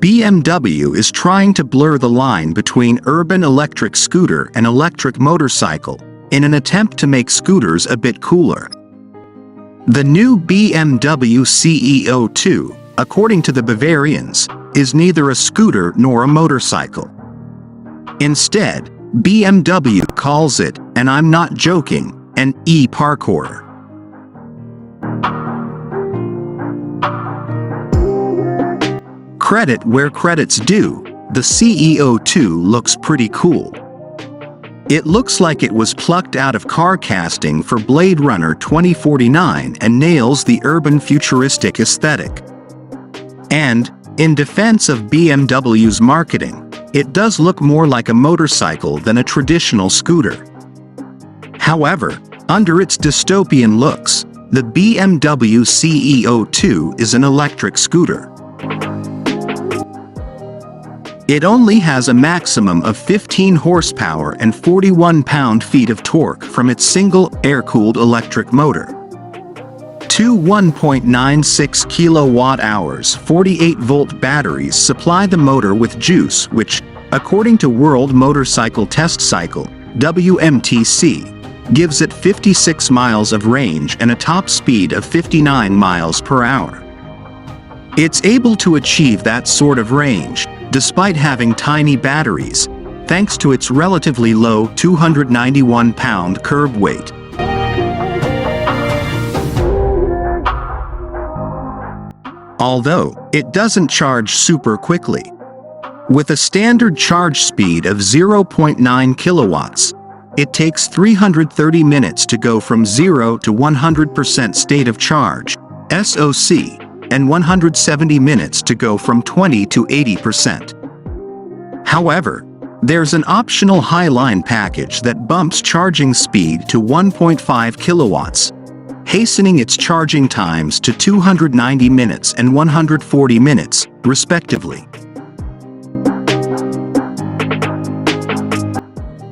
BMW is trying to blur the line between urban electric scooter and electric motorcycle in an attempt to make scooters a bit cooler. The new BMW CE 02, according to the Bavarians, is neither a scooter nor a motorcycle. Instead, BMW calls it, and I'm not joking, an eParkour. Credit where credit's due, the CE 02 looks pretty cool. It looks like it was plucked out of car casting for Blade Runner 2049 and nails the urban futuristic aesthetic. And, in defense of BMW's marketing, it does look more like a motorcycle than a traditional scooter. However, under its dystopian looks, the BMW CE 02 is an electric scooter. It only has a maximum of 15 horsepower and 41 pound-feet of torque from its single, air-cooled electric motor. Two 1.96 kilowatt-hours 48-volt batteries supply the motor with juice which, according to World Motorcycle Test Cycle, WMTC, gives it 56 miles of range and a top speed of 59 miles per hour. It's able to achieve that sort of range, despite having tiny batteries, thanks to its relatively low 291-pound curb weight. Although, it doesn't charge super quickly. With a standard charge speed of 0.9 kilowatts, it takes 330 minutes to go from 0 to 100% state of charge, SOC, and 170 minutes to go from 20 to 80%. However, there's an optional Highline package that bumps charging speed to 1.5 kilowatts, hastening its charging times to 290 minutes and 140 minutes, respectively.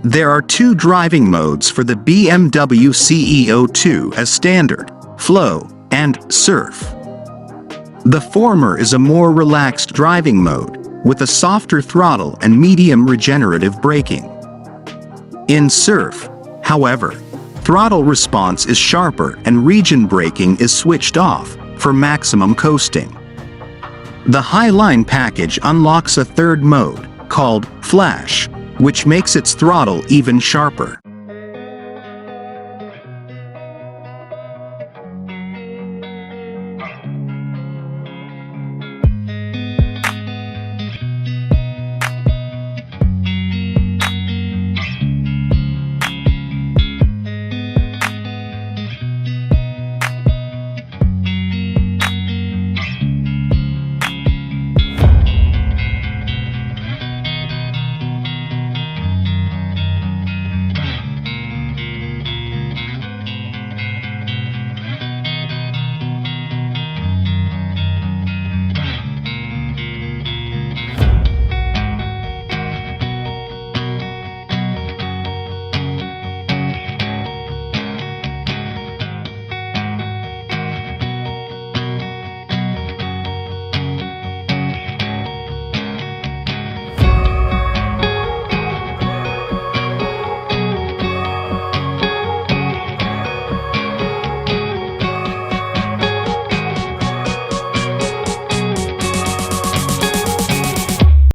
There are two driving modes for the BMW CE 02 as standard, Flow, and Surf. The former is a more relaxed driving mode, with a softer throttle and medium regenerative braking. In Surf, however, throttle response is sharper and region braking is switched off for maximum coasting. The Highline package unlocks a third mode, called Flash, which makes its throttle even sharper.